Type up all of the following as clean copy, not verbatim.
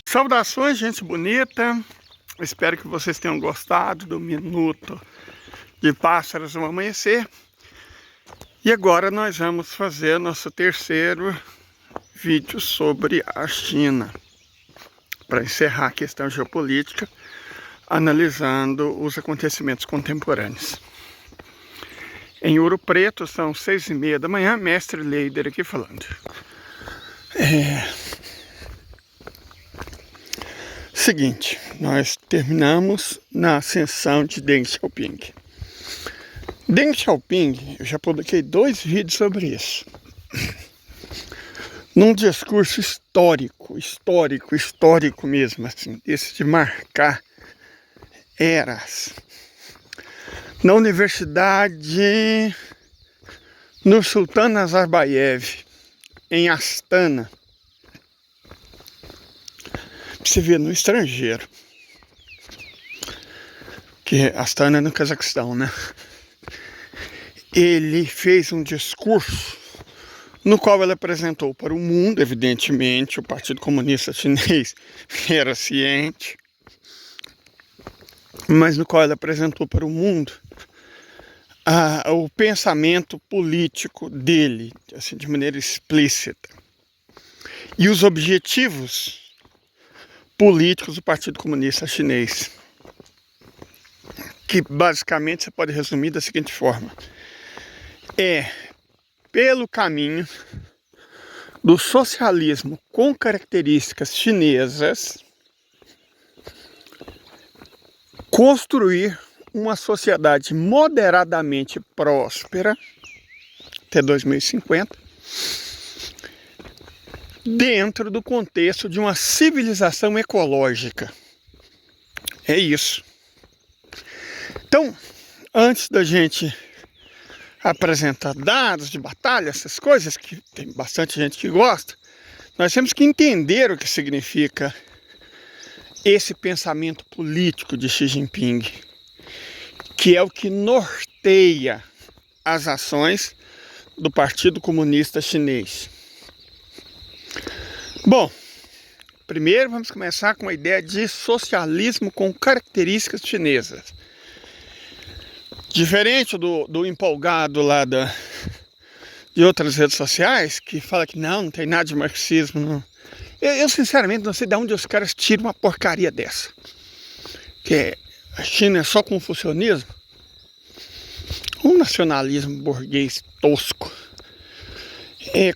Saudações, gente bonita. Espero que vocês tenham gostado do Minuto de Pássaros no Amanhecer. E agora nós vamos fazer nosso terceiro vídeo sobre a China, para encerrar a questão geopolítica, analisando os acontecimentos contemporâneos. Em Ouro Preto, são 6h30 da manhã, mestre Leider aqui falando. Seguinte, nós terminamos na ascensão de Deng Xiaoping. Deng Xiaoping, eu já publiquei 2 vídeos sobre isso. Num discurso histórico mesmo, assim, esse de marcar eras. Na Universidade Nursultan Nazarbayev, em Astana. Você vê no estrangeiro, que Astana é no Cazaquistão, né? Ele fez um discurso no qual ele apresentou para o mundo, evidentemente, o Partido Comunista Chinês era ciente, mas no qual ele apresentou para o mundo o pensamento político dele, assim, de maneira explícita, e os objetivos políticos do Partido Comunista Chinês, que basicamente você pode resumir da seguinte forma: pelo caminho do socialismo com características chinesas, construir uma sociedade moderadamente próspera até 2050, dentro do contexto de uma civilização ecológica. É isso. Então, antes da gente apresentar dados de batalha, essas coisas, que tem bastante gente que gosta, nós temos que entender o que significa esse pensamento político de Xi Jinping, que é o que norteia as ações do Partido Comunista Chinês. Bom, primeiro vamos começar com a ideia de socialismo com características chinesas. Diferente do empolgado lá de outras redes sociais, que fala que não tem nada de marxismo. Não. Eu sinceramente não sei de onde os caras tiram uma porcaria dessa. Que a China é só confucionismo. Um nacionalismo burguês tosco.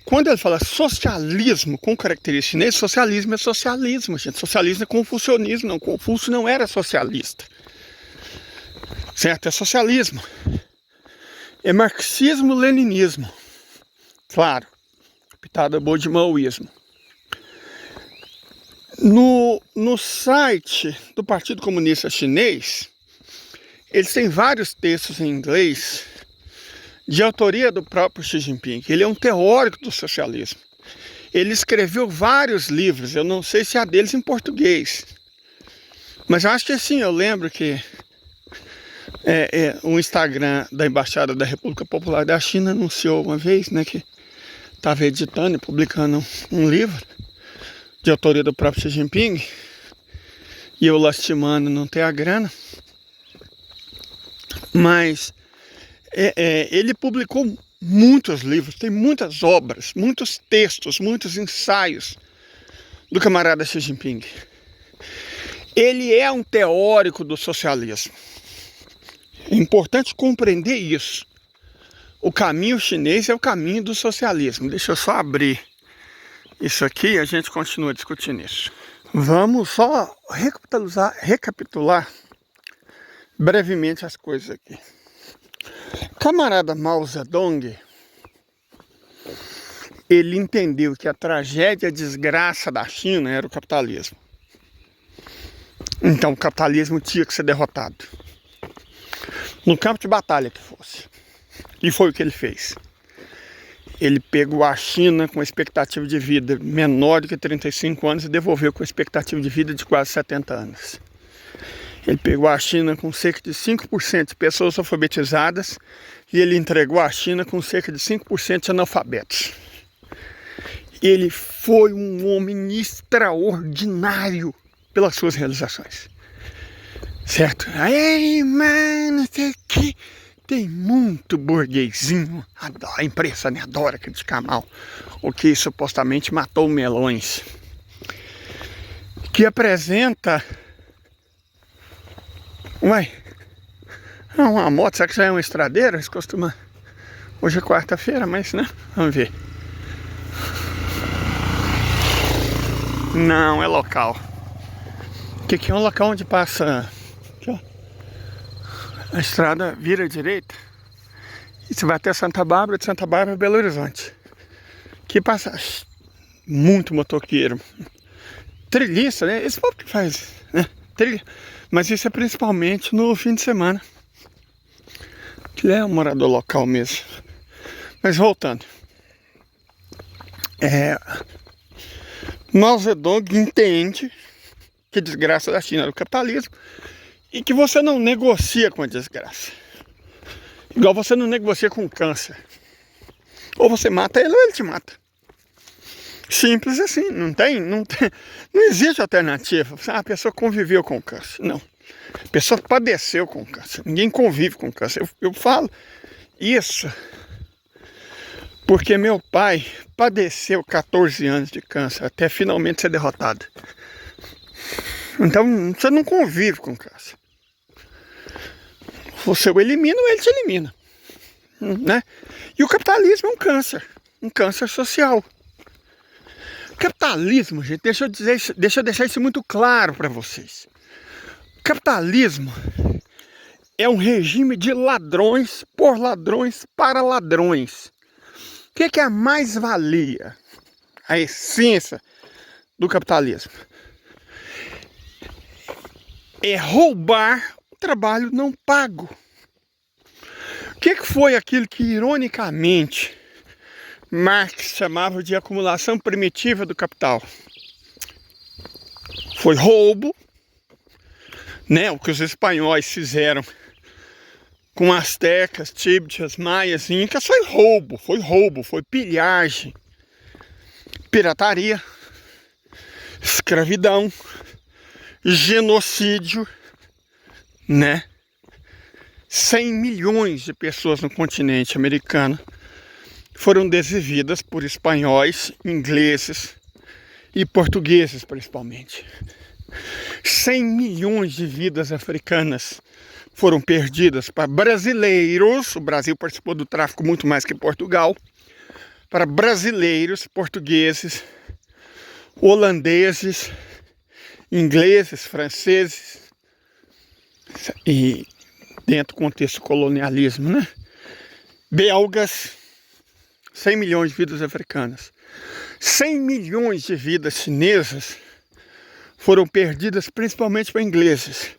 Quando ele fala socialismo com características chinesas, socialismo é socialismo, gente. Socialismo é confucionismo, não. Confúcio não era socialista. Certo? É socialismo. É marxismo-leninismo. Claro. Pitada boa de maoísmo. No site do Partido Comunista Chinês, eles têm vários textos em inglês de autoria do próprio Xi Jinping. Ele é um teórico do socialismo. Ele escreveu vários livros, eu não sei se há deles em português, mas eu acho que sim. Eu lembro que o Instagram da Embaixada da República Popular da China anunciou uma vez, né, que estava editando e publicando um livro de autoria do próprio Xi Jinping, e eu lastimando não ter a grana, Mas ele publicou muitos livros, tem muitas obras, muitos textos, muitos ensaios do camarada Xi Jinping. Ele é um teórico do socialismo. É importante compreender isso. O caminho chinês é o caminho do socialismo. Deixa eu só abrir isso aqui e a gente continua discutindo isso. Vamos só recapitular brevemente as coisas aqui. Camarada Mao Zedong, ele entendeu que a tragédia, a desgraça da China era o capitalismo. Então o capitalismo tinha que ser derrotado. No campo de batalha que fosse. E foi o que ele fez. Ele pegou a China com expectativa de vida menor do que 35 anos e devolveu com expectativa de vida de quase 70 anos. Ele pegou a China com cerca de 5% de pessoas alfabetizadas e ele entregou a China com cerca de 5% de analfabetos. Ele foi um homem extraordinário pelas suas realizações. Certo? Aí, mano, isso aqui tem muito burguesinho. A imprensa né, adora criticar mal o que supostamente matou melões. Que apresenta... Ué, uma moto, será que já é uma estradeira? Eles costumam... Hoje é quarta-feira, mas né, vamos ver. Não, é local. Que é um local onde passa... Aqui, ó. A estrada vira à direita e você vai até Santa Bárbara, de Santa Bárbara a Belo Horizonte. Que passa muito motoqueiro. Trilhista, né? Esse povo que faz, né? Trilha. Mas isso é principalmente no fim de semana. Que é um morador local mesmo. Mas voltando. Mao Zedong entende que a desgraça da China era o capitalismo e que você não negocia com a desgraça. Igual você não negocia com o câncer. Ou você mata ele ou ele te mata. Simples assim, não existe alternativa. A pessoa conviveu com o câncer. Não. A pessoa padeceu com o câncer. Ninguém convive com o câncer. Eu falo isso porque meu pai padeceu 14 anos de câncer até finalmente ser derrotado. Então você não convive com o câncer. Você o elimina ou ele te elimina. Né? E o capitalismo é um câncer social. O capitalismo, gente, deixa eu deixar isso muito claro para vocês. O capitalismo é um regime de ladrões por ladrões para ladrões. O que é a mais-valia? A essência do capitalismo é roubar o trabalho não pago. O que foi aquilo que, ironicamente, Marx chamava de acumulação primitiva do capital? Foi roubo, né? O que os espanhóis fizeram com astecas, tíbetas, maias, incas, foi roubo, foi pilhagem, pirataria, escravidão, genocídio, né? 100 milhões de pessoas no continente americano foram desvividas por espanhóis, ingleses e portugueses principalmente. 100 milhões de vidas africanas foram perdidas para brasileiros. O Brasil participou do tráfico muito mais que Portugal. Para brasileiros, portugueses, holandeses, ingleses, franceses e dentro do contexto colonialismo, né? Belgas, 100 milhões de vidas africanas. 100 milhões de vidas chinesas foram perdidas principalmente para ingleses.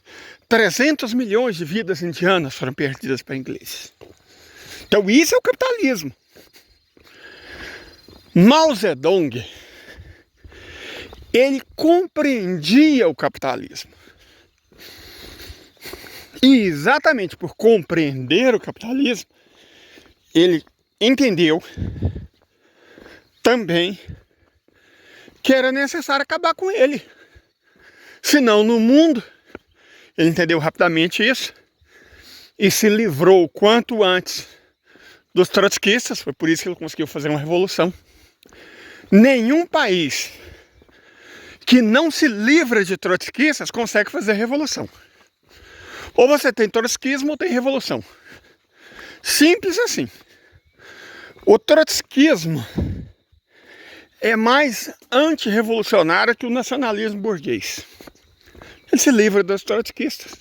300 milhões de vidas indianas foram perdidas para ingleses. Então isso é o capitalismo. Mao Zedong, ele compreendia o capitalismo. E exatamente por compreender o capitalismo, ele entendeu também que era necessário acabar com ele. Senão no mundo, ele entendeu rapidamente isso, e se livrou o quanto antes dos trotskistas, foi por isso que ele conseguiu fazer uma revolução. Nenhum país que não se livra de trotskistas consegue fazer revolução. Ou você tem trotskismo ou tem revolução. Simples assim. O trotskismo é mais antirrevolucionário que o nacionalismo burguês. Ele se livra dos trotskistas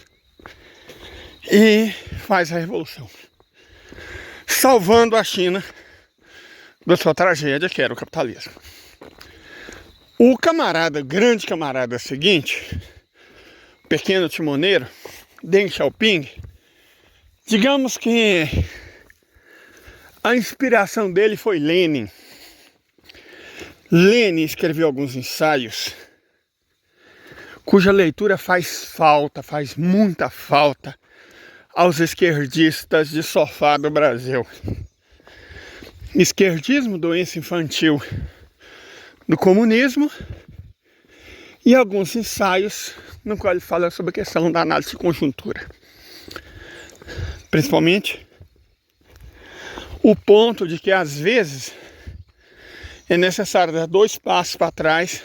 e faz a revolução, salvando a China da sua tragédia, que era o capitalismo. O camarada, grande camarada seguinte, pequeno timoneiro, Deng Xiaoping, digamos que a inspiração dele foi Lenin. Lenin escreveu alguns ensaios cuja leitura faz muita falta aos esquerdistas de sofá do Brasil. Esquerdismo, doença infantil do comunismo, e alguns ensaios no qual ele fala sobre a questão da análise de conjuntura. Principalmente o ponto de que às vezes é necessário dar 2 passos para trás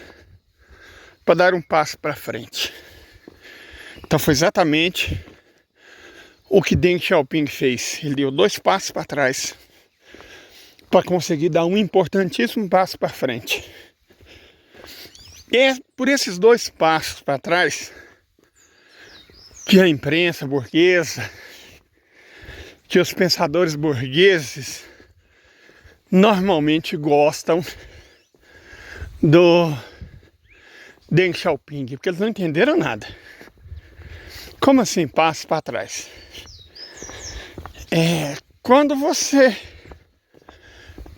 para dar um passo para frente. Então foi exatamente o que Deng Xiaoping fez. Ele deu 2 passos para trás para conseguir dar um importantíssimo passo para frente. E é por esses 2 passos para trás que a imprensa burguesa, que os pensadores burgueses normalmente gostam do Deng Xiaoping, porque eles não entenderam nada. Como assim, passo para trás? Quando você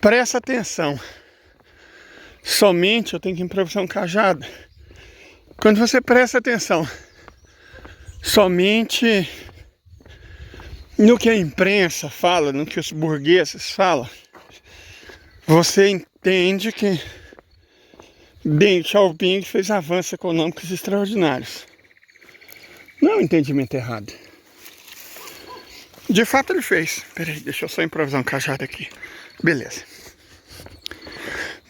presta atenção somente, eu tenho que improvisar um cajado. Quando você presta atenção somente no que a imprensa fala, no que os burgueses falam, você entende que Deng Xiaoping fez avanços econômicos extraordinários. Não é um entendimento errado. De fato ele fez. Peraí, deixa eu só improvisar um cajado aqui. Beleza.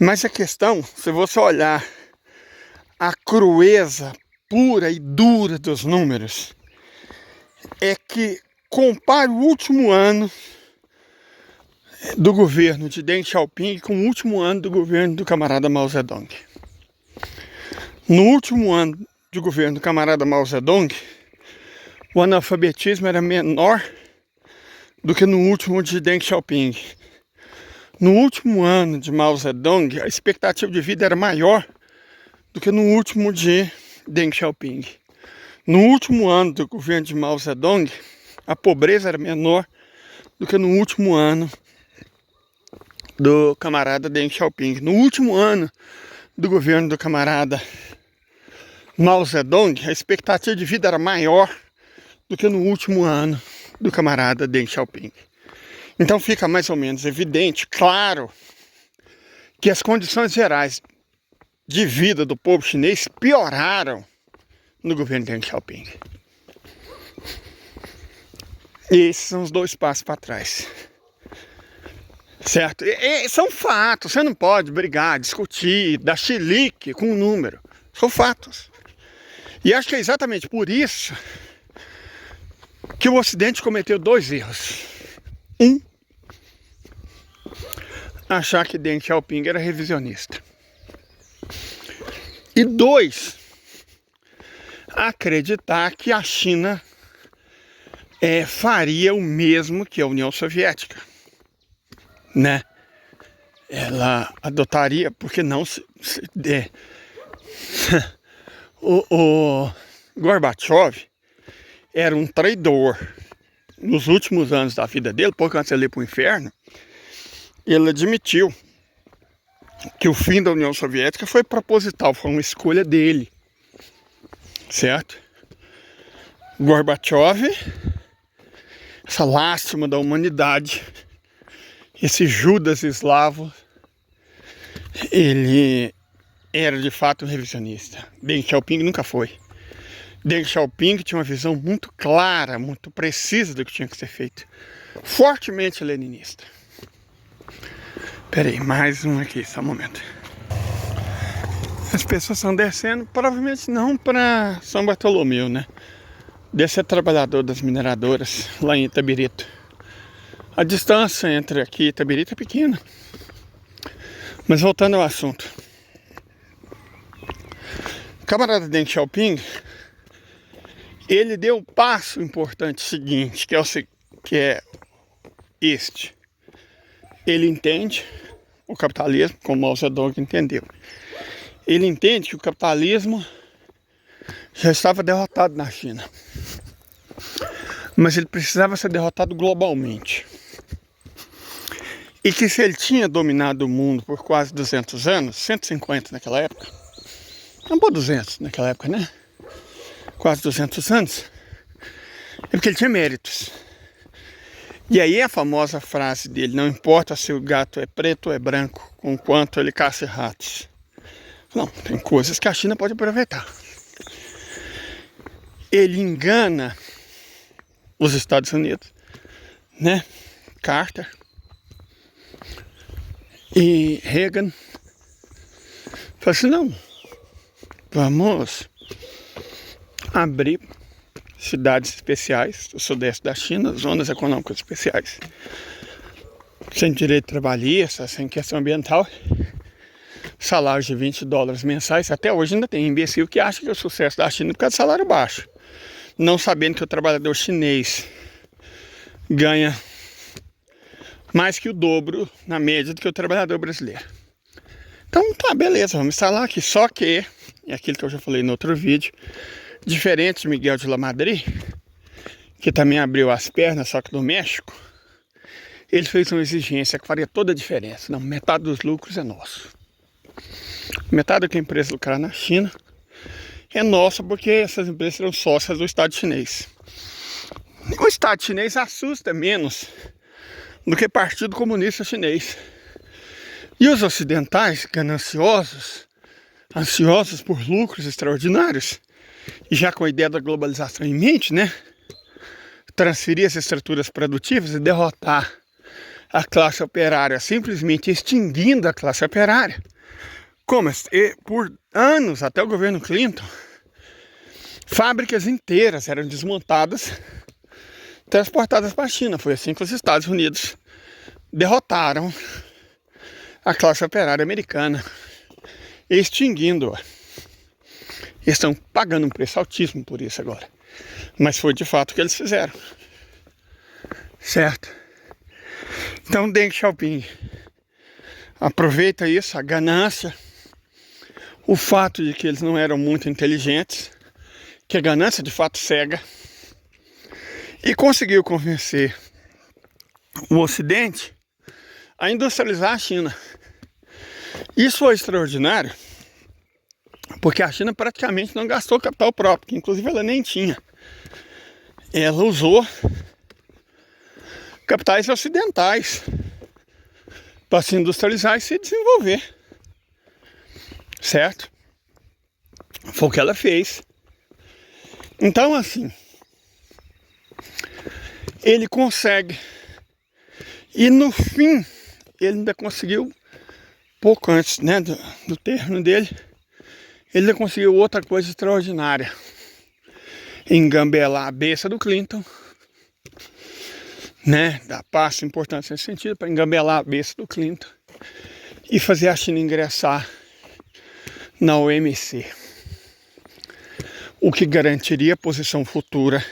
Mas a questão, se você olhar a crueza pura e dura dos números, é que compare o último ano do governo de Deng Xiaoping com o último ano do governo do camarada Mao Zedong. No último ano do governo do camarada Mao Zedong, o analfabetismo era menor do que no último de Deng Xiaoping. No último ano de Mao Zedong, a expectativa de vida era maior do que no último de Deng Xiaoping. No último ano do governo de Mao Zedong, a pobreza era menor do que no último ano do camarada Deng Xiaoping. No último ano do governo do camarada Mao Zedong, a expectativa de vida era maior do que no último ano do camarada Deng Xiaoping. Então fica mais ou menos evidente, claro, que as condições gerais de vida do povo chinês pioraram no governo de Deng Xiaoping. E esses são os 2 passos para trás. Certo? São fatos, você não pode brigar, discutir, dar chilique com o número. São fatos. E acho que é exatamente por isso que o Ocidente cometeu 2 erros. Achar que Deng Xiaoping era revisionista. E 2, acreditar que a China faria o mesmo que a União Soviética, né? Ela adotaria, porque não o Gorbachev era um traidor. Nos últimos anos da vida dele, pouco antes de ele ir para o inferno, ele admitiu que o fim da União Soviética foi proposital, foi uma escolha dele, certo? Gorbachev, essa lástima da humanidade, esse Judas eslavo, ele era de fato um revisionista. Deng Xiaoping nunca foi. Deng Xiaoping tinha uma visão muito clara, muito precisa do que tinha que ser feito. Fortemente leninista. Pera aí, mais um aqui, só um momento. As pessoas estão descendo, provavelmente não para São Bartolomeu, né? Desse é trabalhador das mineradoras lá em Itabirito. A distância entre aqui e Itabirito é pequena. Mas voltando ao assunto. O camarada Deng Xiaoping, ele deu o passo importante seguinte, que é este. Ele entende o capitalismo, como Mao Zedong entendeu. Ele entende que o capitalismo já estava derrotado na China. Mas ele precisava ser derrotado globalmente. E que se ele tinha dominado o mundo por quase 200 anos, 150 naquela época, não por 200 naquela época, né? Quase 200 anos, é porque ele tinha méritos. E aí a famosa frase dele, não importa se o gato é preto ou é branco, conquanto ele caça ratos. Não, tem coisas que a China pode aproveitar. Ele engana os Estados Unidos, né? Carter e Reagan. Fala assim, não, vamos abrir cidades especiais do sudeste da China, zonas econômicas especiais, sem direito trabalhista, sem questão ambiental, salários de $20 mensais. Até hoje ainda tem imbecil que acha que o sucesso da China é por causa de salário baixo, não sabendo que o trabalhador chinês ganha mais que o dobro na média do que o trabalhador brasileiro. Então tá, beleza, vamos instalar aqui. Só que, é aquilo que eu já falei no outro vídeo, diferente de Miguel de la Madrid, que também abriu as pernas, só que no México, ele fez uma exigência que faria toda a diferença. Não, metade dos lucros é nosso. Metade do que a empresa lucrar na China é nossa, porque essas empresas serão sócias do Estado chinês. O Estado chinês assusta menos do que o Partido Comunista Chinês. E os ocidentais, gananciosos, ansiosos por lucros extraordinários, e já com a ideia da globalização em mente, né? Transferir as estruturas produtivas e derrotar a classe operária, simplesmente extinguindo a classe operária. Como por anos, até o governo Clinton, fábricas inteiras eram desmontadas, transportadas para a China. Foi assim que os Estados Unidos derrotaram a classe operária americana, extinguindo-a. Eles estão pagando um preço altíssimo por isso agora. Mas foi de fato o que eles fizeram. Certo? Então Deng Xiaoping aproveita isso, a ganância, o fato de que eles não eram muito inteligentes, que a ganância de fato cega, e conseguiu convencer o Ocidente a industrializar a China. Isso foi extraordinário, porque a China praticamente não gastou capital próprio, que inclusive ela nem tinha. Ela usou capitais ocidentais para se industrializar e se desenvolver. Certo? Foi o que ela fez. Então, assim, ele consegue. E no fim, ele ainda conseguiu, pouco antes, né, do término dele, ele ainda conseguiu outra coisa extraordinária: engambelar a besta do Clinton, né, dar passo importante nesse sentido, para engambelar a besta do Clinton e fazer a China ingressar na OMC, o que garantiria a posição futura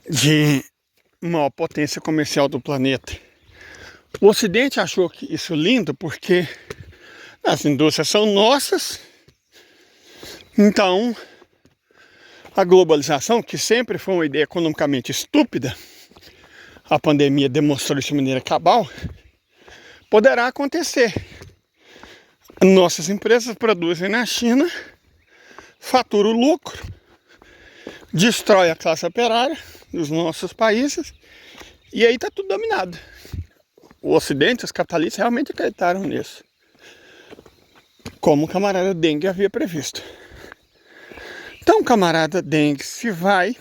de maior potência comercial do planeta. O Ocidente achou que isso lindo porque as indústrias são nossas, então a globalização, que sempre foi uma ideia economicamente estúpida, a pandemia demonstrou isso de maneira cabal, poderá acontecer. Nossas empresas produzem na China, faturam o lucro, destrói a classe operária dos nossos países, e aí está tudo dominado. O Ocidente, os capitalistas, realmente acreditaram nisso, como o camarada Deng havia previsto. Então, camarada Deng se vai,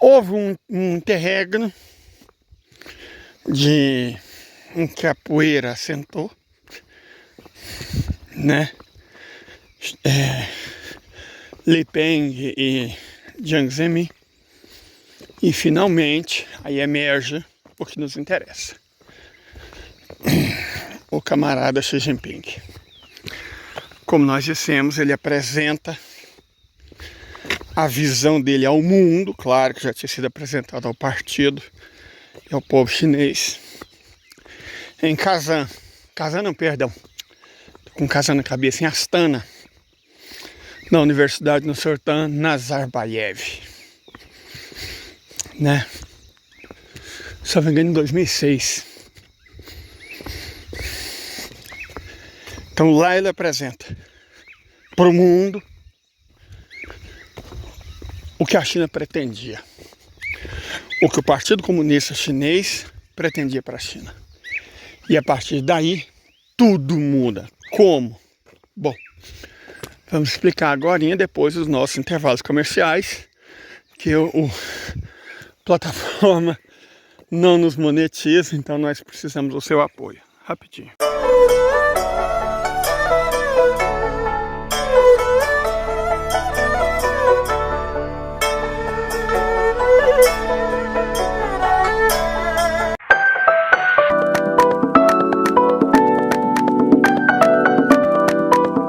houve um interregno em que a poeira assentou, né? Li Peng e Jiang Zemin, e finalmente aí emerge o que nos interessa: o camarada Xi Jinping. Como nós dissemos, ele apresenta a visão dele ao mundo, claro que já tinha sido apresentado ao partido e ao povo chinês, em Kazan, com Kazan na cabeça, em Astana, na Universidade Nursultan Nazarbayev, né? Só me engano, em 2006. Então lá ele apresenta para o mundo o que a China pretendia, o que o Partido Comunista Chinês pretendia para a China. E a partir daí, tudo muda. Como? Bom, vamos explicar agora, depois dos nossos intervalos comerciais, que o plataforma não nos monetiza, então nós precisamos do seu apoio. Rapidinho.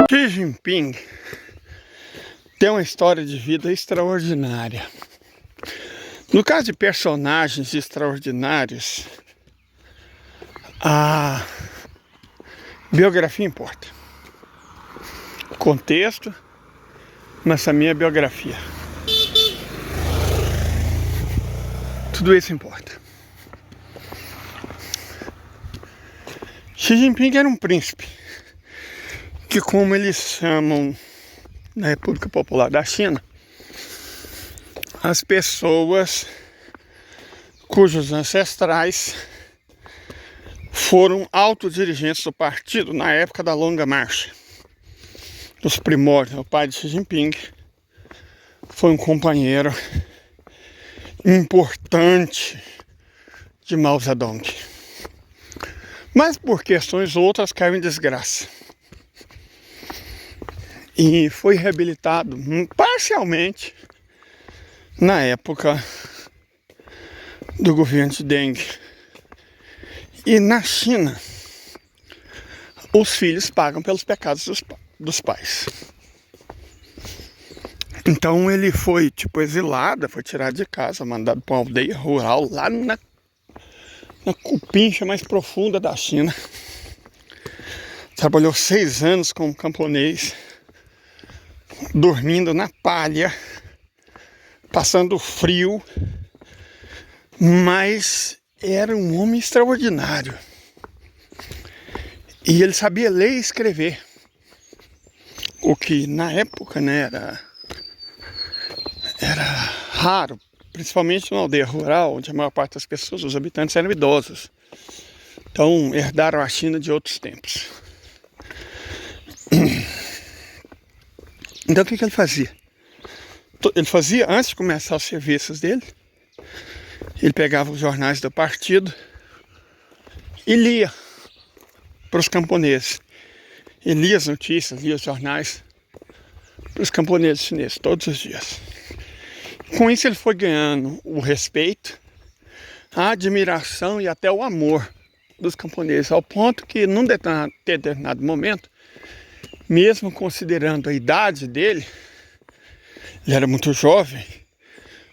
Xi Jinping tem uma história de vida extraordinária. No caso de personagens extraordinários, a biografia importa. O contexto, mas também a biografia. Tudo isso importa. Xi Jinping era um príncipe, que, como eles chamam na República Popular da China, as pessoas cujos ancestrais foram autodirigentes do partido na época da Longa Marcha, dos primórdios. O pai de Xi Jinping foi um companheiro importante de Mao Zedong, mas por questões outras caiu em desgraça. E foi reabilitado parcialmente na época do governo de Deng. E na China, os filhos pagam pelos pecados dos pais. Então ele foi exilado, foi tirado de casa, mandado para uma aldeia rural lá na cupincha mais profunda da China. Trabalhou 6 anos como camponês, dormindo na palha, passando frio, mas era um homem extraordinário. E ele sabia ler e escrever, o que na época, né, era raro, principalmente numa aldeia rural, onde a maior parte das pessoas, os habitantes, eram idosos. Então herdaram a China de outros tempos. Então o que ele fazia? Ele fazia, antes de começar os serviços dele, ele pegava os jornais do partido e lia para os camponeses. Ele lia as notícias, lia os jornais para os camponeses chineses todos os dias. Com isso ele foi ganhando o respeito, a admiração e até o amor dos camponeses, ao ponto que num determinado momento, mesmo considerando a idade dele, ele era muito jovem,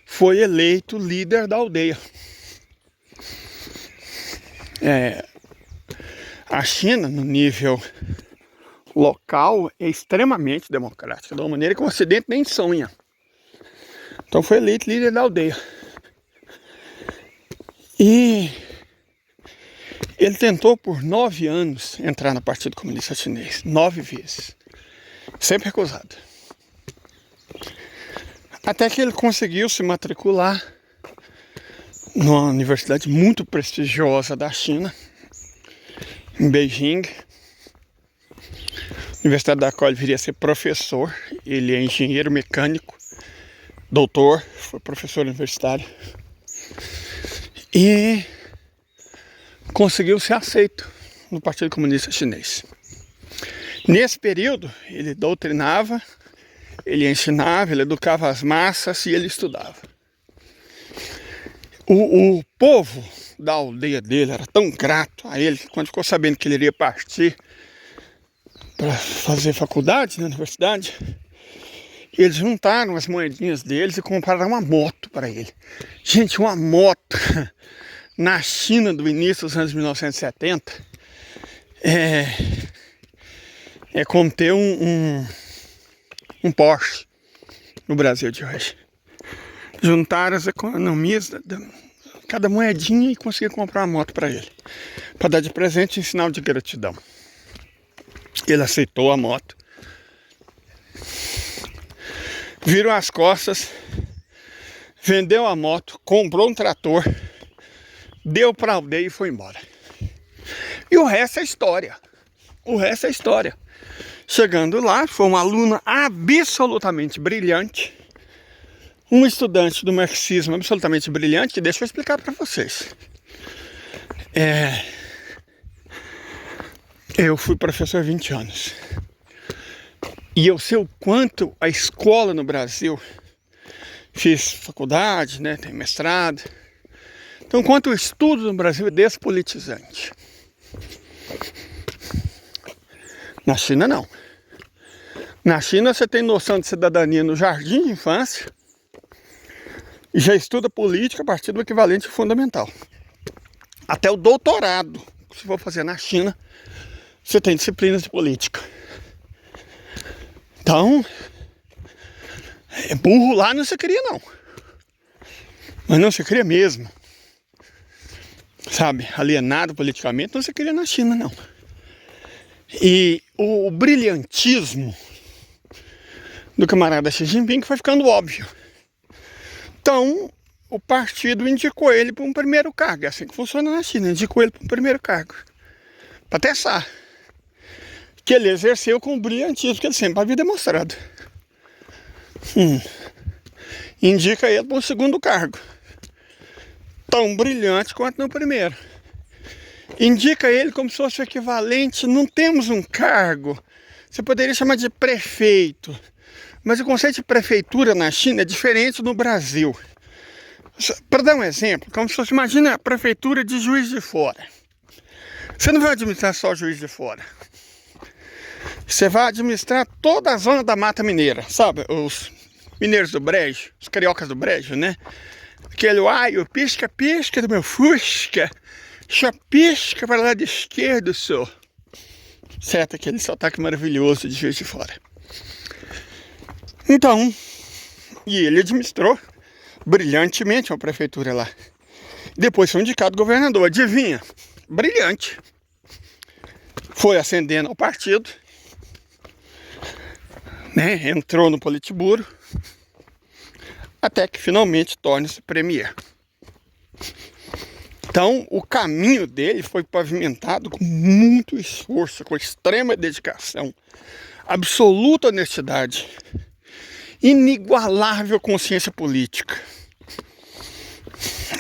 foi eleito líder da aldeia. A China, no nível local, é extremamente democrática, de uma maneira que o Ocidente nem sonha. Então foi eleito líder da aldeia. E ele tentou por 9 anos entrar no Partido Comunista Chinês, 9 vezes, sempre recusado. Até que ele conseguiu se matricular numa universidade muito prestigiosa da China, em Beijing, Universidade da qual ele viria a ser professor. Ele é engenheiro mecânico, doutor, foi professor universitário. E conseguiu ser aceito no Partido Comunista Chinês. Nesse período, ele doutrinava, ele ensinava, ele educava as massas e ele estudava. O povo da aldeia dele era tão grato a ele, que quando ficou sabendo que ele iria partir para fazer faculdade na universidade, eles juntaram as moedinhas deles e compraram uma moto para ele. Gente, uma moto na China do início dos anos 1970 é como ter um Porsche no Brasil de hoje. Juntaram as economias cada moedinha e conseguiram comprar uma moto para ele, para dar de presente em sinal de gratidão. Ele aceitou a moto, virou as costas, vendeu a moto, comprou um trator, deu para a aldeia e foi embora. E o resto é história. O resto é história. Chegando lá, foi uma aluna absolutamente brilhante, um estudante do marxismo absolutamente brilhante, que deixa eu explicar para vocês. Eu fui professor há 20 anos. E eu sei o quanto a escola no Brasil, fiz faculdade, né, tem mestrado. Então, quanto o estudo no Brasil é despolitizante. Na China, não. Na China, você tem noção de cidadania no jardim de infância e já estuda política a partir do equivalente fundamental. Até o doutorado, se for fazer na China, você tem disciplinas de política. Então, burro lá não se cria, não. Mas não se cria mesmo. Sabe, alienado politicamente não se cria na China, não. E o brilhantismo do camarada Xi Jinping foi ficando óbvio. Então, o partido indicou ele para um primeiro cargo. É assim que funciona na China, indicou ele para um primeiro cargo. Para testar. Que ele exerceu com o brilhantismo que ele sempre havia demonstrado. Indica ele para um segundo cargo. Tão brilhante quanto no primeiro. Indica ele como se fosse o equivalente. Não temos um cargo. Você poderia chamar de prefeito. Mas o conceito de prefeitura na China é diferente do Brasil. Para dar um exemplo, como se fosse, imagina a prefeitura de Juiz de Fora. Você não vai administrar só Juiz de Fora. Você vai administrar toda a zona da Mata Mineira, sabe? Os mineiros do Brejo, os cariocas do Brejo, né? Aquele, o pisca-pisca do meu Fusca, só pisca para lá de esquerdo, senhor. Certo, aquele sotaque maravilhoso de Juiz de Fora. Então, e ele administrou brilhantemente a prefeitura lá. Depois foi indicado governador, adivinha? Brilhante. Foi ascendendo ao partido, né? Entrou no Politburo, até que finalmente torne-se premier. Então, o caminho dele foi pavimentado com muito esforço, com extrema dedicação, absoluta honestidade, inigualável consciência política.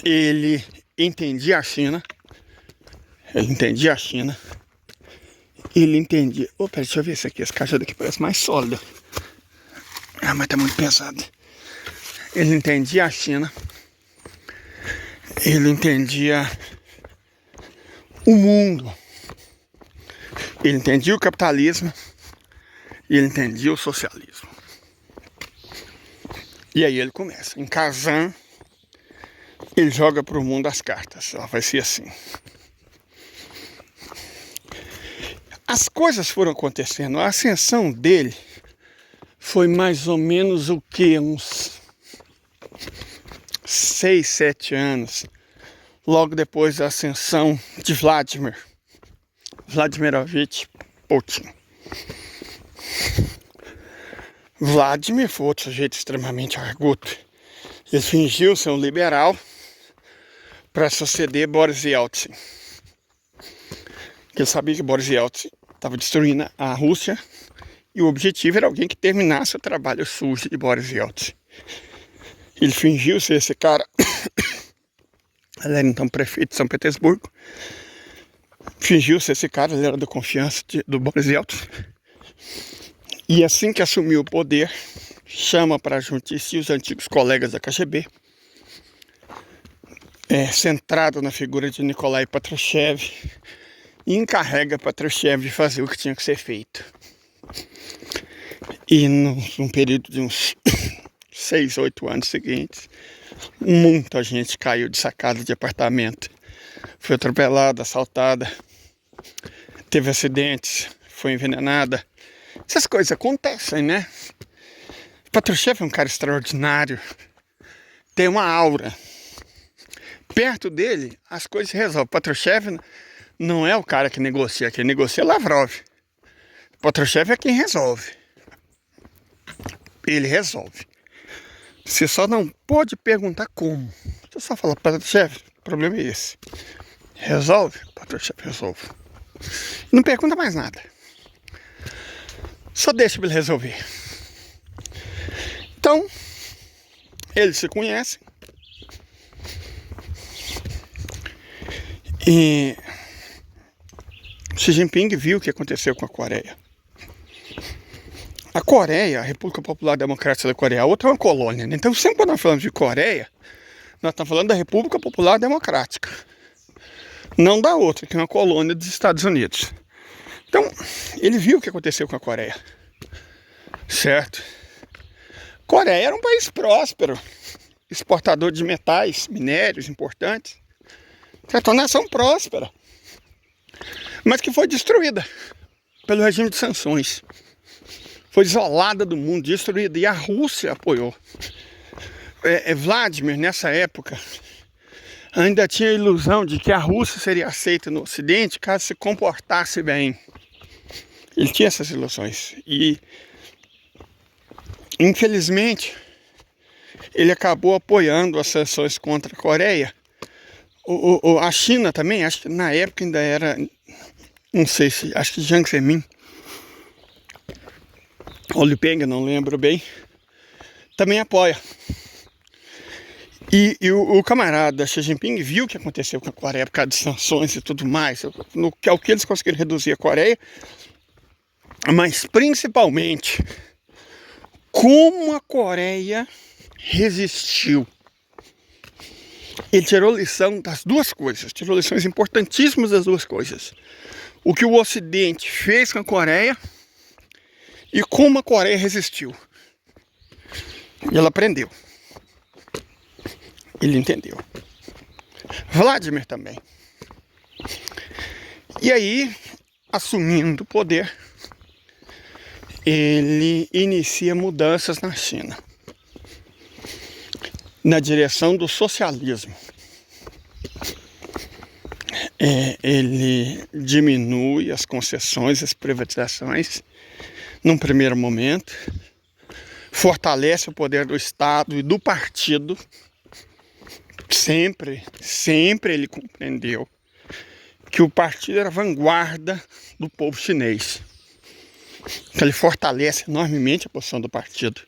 Ele entendia a China, ele entendia. Opa, deixa eu ver isso aqui, essa caixa daqui parece mais sólida. Ah, mas tá muito pesada. Ele entendia a China, ele entendia o mundo, ele entendia o capitalismo e ele entendia o socialismo. E aí ele começa, em Kazan, ele joga para o mundo as cartas, ela vai ser assim. As coisas foram acontecendo, a ascensão dele foi mais ou menos o que? Uns 6, 7 anos, logo depois da ascensão de Vladimirovich Putin. Vladimir foi outro sujeito extremamente arguto. Ele fingiu ser um liberal para suceder Boris Yeltsin. Ele sabia que Boris Yeltsin estava destruindo a Rússia E o objetivo era alguém que terminasse o trabalho sujo de Boris Yeltsin. Ele fingiu ser esse cara. Ele era então prefeito de São Petersburgo. Fingiu ser esse cara, ele era da confiança do Boris Yeltsin. E assim que assumiu o poder, chama para junto de si os antigos colegas da KGB, centrado na figura de Nikolai Patrushev, e encarrega Patrushev de fazer o que tinha que ser feito. E num período de uns 6, 8 anos seguintes, muita gente caiu de sacada de apartamento. Foi atropelada, assaltada, teve acidentes, foi envenenada. Essas coisas acontecem, né? Patrushev é um cara extraordinário, tem uma aura. Perto dele, as coisas se resolvem. Patrushev não é o cara que negocia, quem negocia é Lavrov. Patrushev é quem resolve. Ele resolve. Você só não pode perguntar como. Você só fala, Patrushev, o problema é esse. Resolve? Patrushev resolve. Não pergunta mais nada. Só deixa ele resolver. Então, eles se conhecem. E Xi Jinping viu o que aconteceu com a Coreia. A Coreia, a República Popular Democrática da Coreia, a outra é uma colônia, né? Então sempre quando nós falamos de Coreia, nós estamos falando da República Popular Democrática. Não da outra, que é uma colônia dos Estados Unidos. Então, ele viu o que aconteceu com a Coreia. Certo? Coreia era um país próspero, exportador de metais, minérios importantes. Certo? Uma nação próspera, mas que foi destruída pelo regime de sanções. Foi isolada do mundo, destruída. E a Rússia apoiou. Vladimir, nessa época, ainda tinha a ilusão de que a Rússia seria aceita no Ocidente caso se comportasse bem. Ele tinha essas ilusões. E, infelizmente, ele acabou apoiando as sanções contra a Coreia. A China também, acho que na época ainda era, não sei se, acho que Jiang Zemin, ou Liu Peng, não lembro bem, também apoia. E o camarada Xi Jinping viu o que aconteceu com a Coreia por causa de sanções e tudo mais, ao que eles conseguiram reduzir a Coreia, mas principalmente como a Coreia resistiu. Ele tirou lição das duas coisas, tirou lições importantíssimas das duas coisas. O que o Ocidente fez com a Coreia e como a Coreia resistiu. E ela aprendeu. Ele entendeu. Vladimir também. E aí, assumindo o poder, ele inicia mudanças na China, na direção do socialismo. Ele diminui as concessões, as privatizações, num primeiro momento, fortalece o poder do Estado e do partido. Sempre ele compreendeu que o partido era a vanguarda do povo chinês. Então ele fortalece enormemente a posição do partido.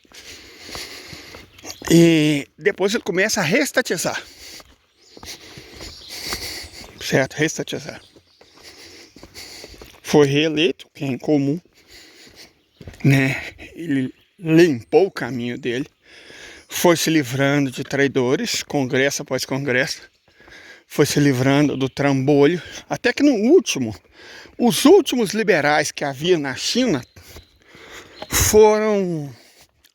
E depois ele começa a reestatizar. Certo? Reestatizar. Foi reeleito, que é incomum, né? Ele limpou o caminho dele. Foi se livrando de traidores, congresso após congresso. Foi se livrando do trambolho. Até que no último, os últimos liberais que havia na China foram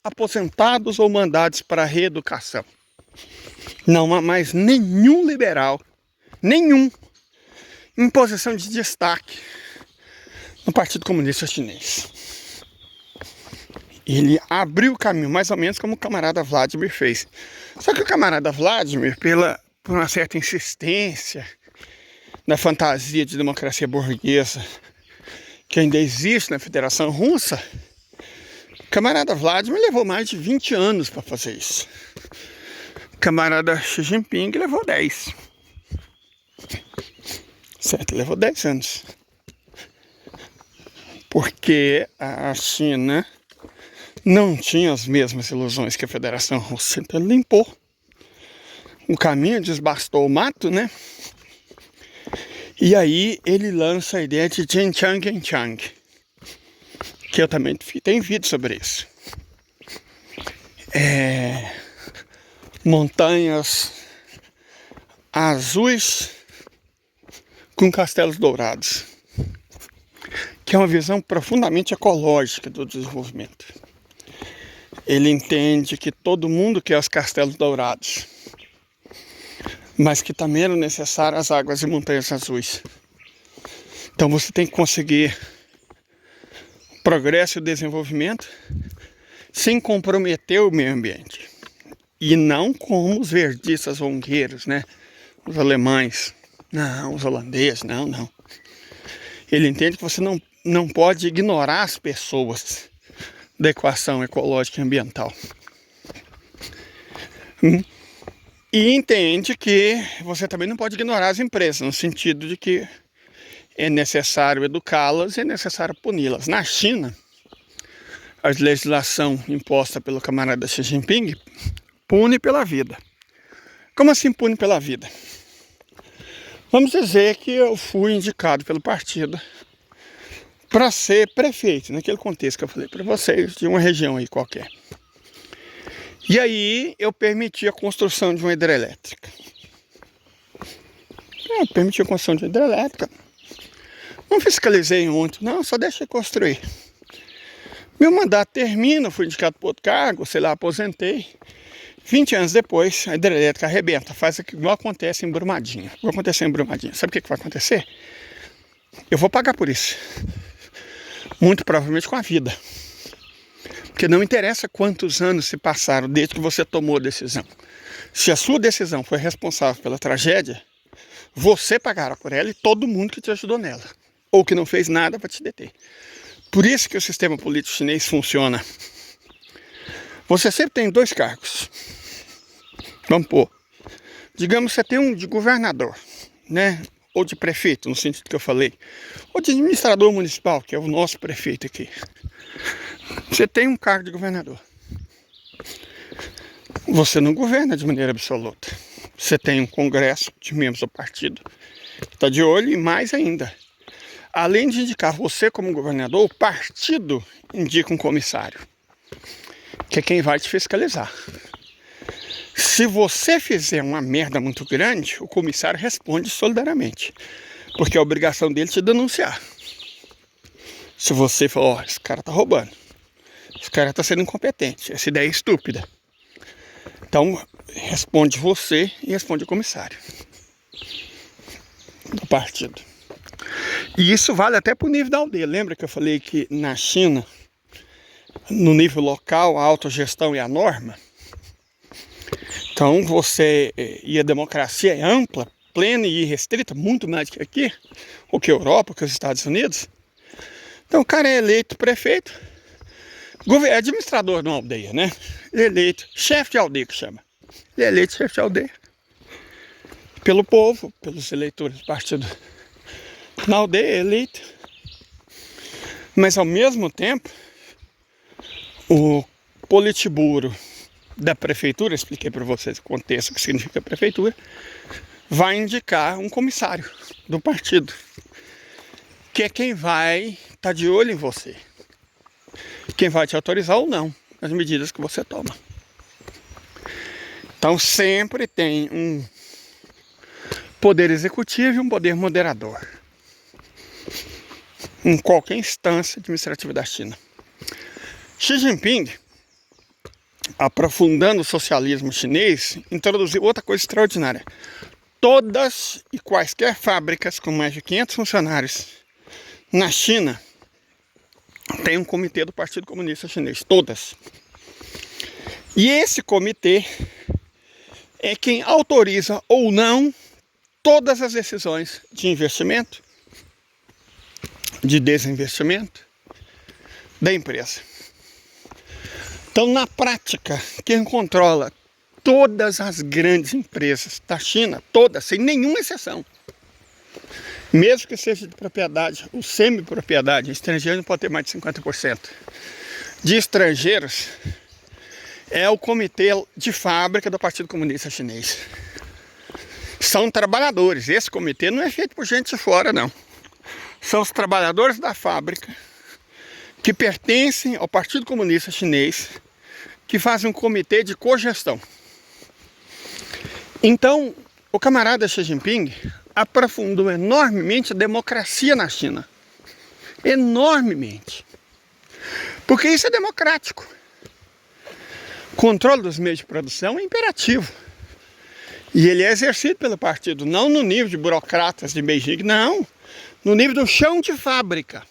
aposentados ou mandados para a reeducação. Não há mais nenhum liberal, nenhum, em posição de destaque no Partido Comunista Chinês. Ele abriu o caminho, mais ou menos como o camarada Vladimir fez. Só que o camarada Vladimir, por uma certa insistência na fantasia de democracia burguesa que ainda existe na Federação Russa, o camarada Vladimir levou mais de 20 anos para fazer isso. O camarada Xi Jinping levou 10. Certo, levou 10 anos. porque a China não tinha as mesmas ilusões que a Federação Russa. Então ele limpou o caminho, desbastou o mato, né? E aí ele lança a ideia de Xinjiang, que eu também tenho vídeo sobre isso. Montanhas azuis com castelos dourados, que é uma visão profundamente ecológica do desenvolvimento. Ele entende que todo mundo quer os castelos dourados, mas que também eram necessárias as águas e montanhas azuis. Então você tem que conseguir o progresso e o desenvolvimento sem comprometer o meio ambiente. E não como os verdistas zongueiros, né? Os alemães, não, os holandeses, não. Ele entende que você não pode ignorar as pessoas da equação ecológica e ambiental. E entende que você também não pode ignorar as empresas, no sentido de que é necessário educá-las e é necessário puni-las. Na China, a legislação imposta pelo camarada Xi Jinping pune pela vida. Como assim pune pela vida? Vamos dizer que eu fui indicado pelo partido para ser prefeito, naquele contexto que eu falei para vocês, de uma região aí qualquer. E aí eu permiti a construção de uma hidrelétrica. Eu permiti a construção de uma hidrelétrica. Não fiscalizei muito, não, só deixei construir. Meu mandato termina, fui indicado para outro cargo, sei lá, aposentei. 20 anos depois, a hidrelétrica arrebenta, faz igual acontece em Brumadinho. Vai acontecer em Brumadinho. Sabe o que vai acontecer? Eu vou pagar por isso. Muito provavelmente com a vida. Porque não interessa quantos anos se passaram desde que você tomou a decisão. Se a sua decisão foi responsável pela tragédia, você pagará por ela e todo mundo que te ajudou nela. Ou que não fez nada para te deter. Por isso que o sistema político chinês funciona. Você sempre tem 2 cargos. Vamos pôr. Digamos que você tem um de governador, né? Ou de prefeito, no sentido que eu falei. Ou de administrador municipal, que é o nosso prefeito aqui. Você tem um cargo de governador. Você não governa de maneira absoluta. Você tem um congresso de membros do partido que está de olho e mais ainda. Além de indicar você como governador, o partido indica um comissário, que é quem vai te fiscalizar. Se você fizer uma merda muito grande, o comissário responde solidariamente, porque é a obrigação dele te denunciar. Se você falar, esse cara tá roubando, esse cara tá sendo incompetente, essa ideia é estúpida. Então, responde você e responde o comissário do partido. E isso vale até para o nível da aldeia. Lembra que eu falei que na China, no nível local, a autogestão é a norma? Então e a democracia é ampla, plena e irrestrita, muito mais que aqui, ou que a Europa, ou que os Estados Unidos. Então o cara é eleito prefeito, é administrador de uma aldeia, né? Ele é eleito chefe de aldeia, que chama. Ele é eleito chefe de aldeia pelo povo, pelos eleitores do partido. Na aldeia é eleito. Mas ao mesmo tempo, o Politburo da prefeitura, expliquei para vocês o contexto que significa prefeitura, vai indicar um comissário do partido, que é quem vai estar de olho em você, quem vai te autorizar ou não as medidas que você toma. Então sempre tem um poder executivo e um poder moderador em qualquer instância administrativa da China. Xi Jinping, aprofundando o socialismo chinês, introduziu outra coisa extraordinária. Todas e quaisquer fábricas com mais de 500 funcionários na China tem um comitê do Partido Comunista Chinês, todas. E esse comitê é quem autoriza ou não todas as decisões de investimento, de desinvestimento da empresa. Então, na prática, quem controla todas as grandes empresas da China, todas, sem nenhuma exceção, mesmo que seja de propriedade ou semi-propriedade, estrangeiro não pode ter mais de 50%. De estrangeiros é o comitê de fábrica do Partido Comunista Chinês. São trabalhadores. Esse comitê não é feito por gente de fora, não. São os trabalhadores da fábrica que pertencem ao Partido Comunista Chinês, que fazem um comitê de cogestão. Então, o camarada Xi Jinping aprofundou enormemente a democracia na China. Enormemente. Porque isso é democrático. O controle dos meios de produção é imperativo. E ele é exercido pelo partido, não no nível de burocratas de Beijing, não. No nível do chão de fábrica.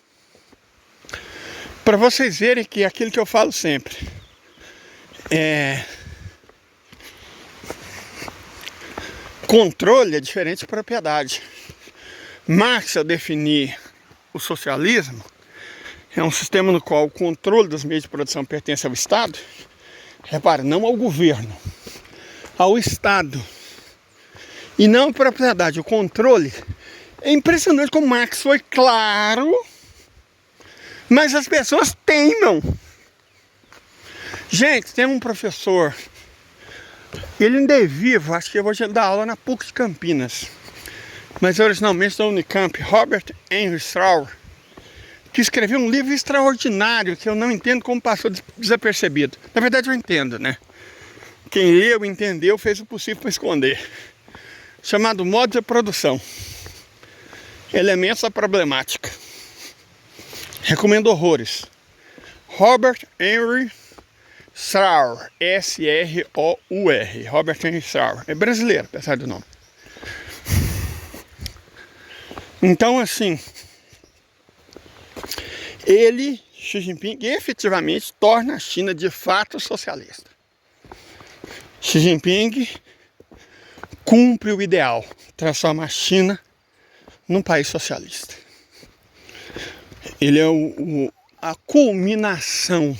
Para vocês verem que aquilo que eu falo sempre controle é diferente de propriedade. Marx, ao definir o socialismo, é um sistema no qual o controle dos meios de produção pertence ao Estado. Repara, não ao governo, ao Estado. E não à propriedade, o controle. É impressionante como Marx foi claro, mas as pessoas teimam. Gente, tem um professor, ele ainda é vivo, acho que eu vou dar aula na PUC de Campinas, mas originalmente da Unicamp, Robert Henry Strauss, que escreveu um livro extraordinário que eu não entendo como passou desapercebido. Na verdade eu entendo, né? Quem leu, entendeu, fez o possível para esconder. Chamado Modo de Produção. Elementos da Problemática. Recomendo horrores. Robert Henry Strauss, S-R-O-U-R. Robert Henry Strauss. É brasileiro, apesar do nome. Então, assim, ele, Xi Jinping, efetivamente torna a China de fato socialista. Xi Jinping cumpre o ideal, transforma a China num país socialista. Ele é a culminação.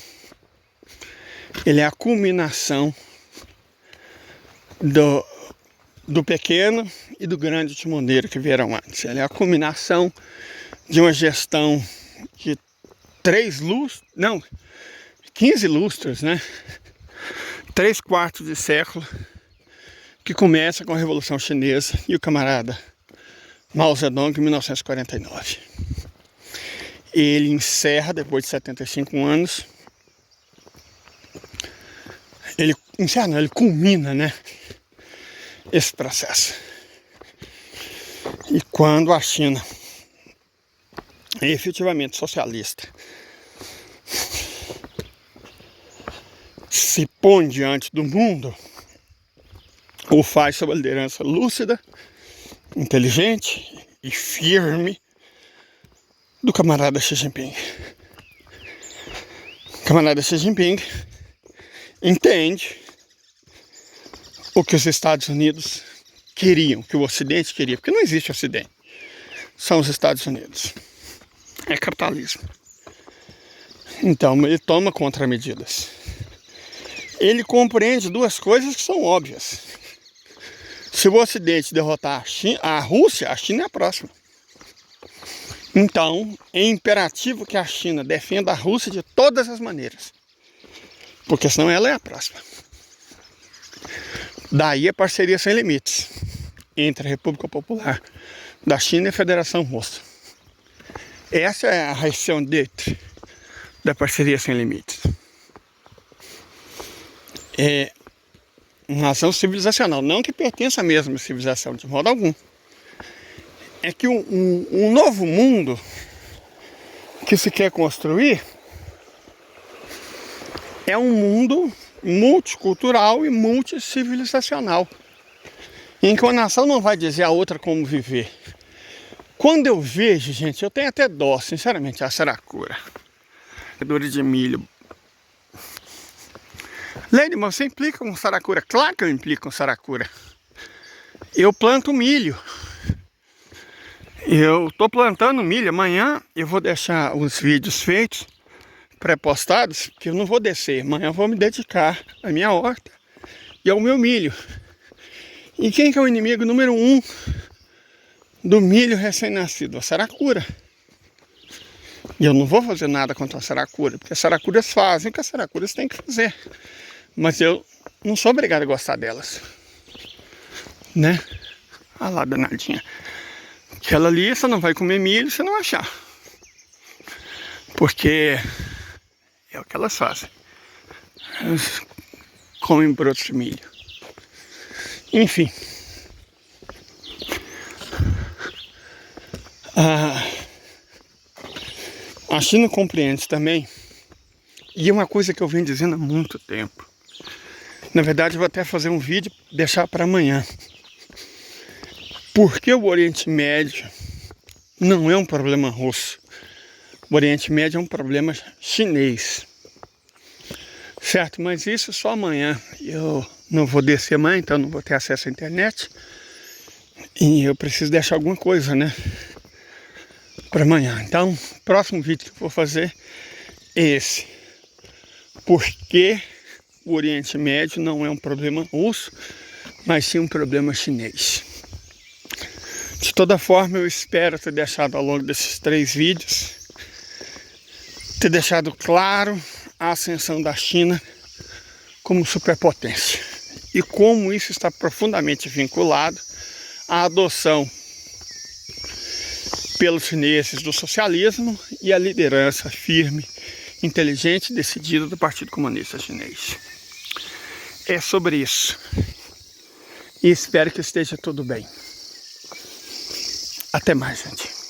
Ele é a culminação do pequeno e do grande timoneiro que vieram antes. Ele é a culminação de uma gestão de 15 lustros, né? 3/4 de século, que começa com a Revolução Chinesa e o camarada Mao Zedong em 1949. Ele encerra, depois de 75 anos, ele culmina, né, esse processo. E quando a China é efetivamente socialista, se põe diante do mundo, o faz sob a liderança lúcida, inteligente e firme do camarada Xi Jinping. O camarada Xi Jinping entende o que os Estados Unidos queriam, que o Ocidente queria, porque não existe Ocidente, são os Estados Unidos. É capitalismo. Então ele toma contramedidas. Ele compreende duas coisas que são óbvias. Se o Ocidente derrotar a Rússia, a China é a próxima. Então, é imperativo que a China defenda a Rússia de todas as maneiras, porque senão ela é a próxima. Daí a parceria sem limites entre a República Popular da China e a Federação Russa. Essa é a razão d'être da parceria sem limites. É uma ação civilizacional, não que pertença à mesma civilização, de modo algum. É que um novo mundo que se quer construir é um mundo multicultural e multicivilizacional, em que uma nação não vai dizer a outra como viver. Quando eu vejo, gente, eu tenho até dó, sinceramente, a Saracura, produtora de milho. Leide, mas você implica com Saracura? Claro que eu implico com Saracura. Eu planto milho. Eu estou plantando milho. Amanhã eu vou deixar os vídeos feitos, pré-postados, porque eu não vou descer. Amanhã eu vou me dedicar à minha horta e ao meu milho. E quem que é o inimigo número 1 do milho recém-nascido, a saracura. E eu não vou fazer nada contra a saracura, porque as saracuras fazem o que as saracuras têm que fazer. Mas eu não sou obrigado a gostar delas, né? Olha lá, danadinha. Aquela ali, você não vai comer milho se não achar. Porque é o que elas fazem. Elas comem brotos de milho. Enfim. A China compreende também. E é uma coisa que eu venho dizendo há muito tempo. Na verdade, eu vou até fazer um vídeo e deixar para amanhã. Porque o Oriente Médio não é um problema russo. O Oriente Médio é um problema chinês. Certo? Mas isso só amanhã. Eu não vou descer amanhã, então não vou ter acesso à internet. E eu preciso deixar alguma coisa, né? Para amanhã. Então, o próximo vídeo que eu vou fazer é esse. Porque o Oriente Médio não é um problema russo, mas sim um problema chinês. De toda forma, eu espero ter deixado ao longo desses 3 vídeos, ter deixado claro a ascensão da China como superpotência. E como isso está profundamente vinculado à adoção pelos chineses do socialismo e à liderança firme, inteligente e decidida do Partido Comunista Chinês. É sobre isso. E espero que esteja tudo bem. Até mais, gente.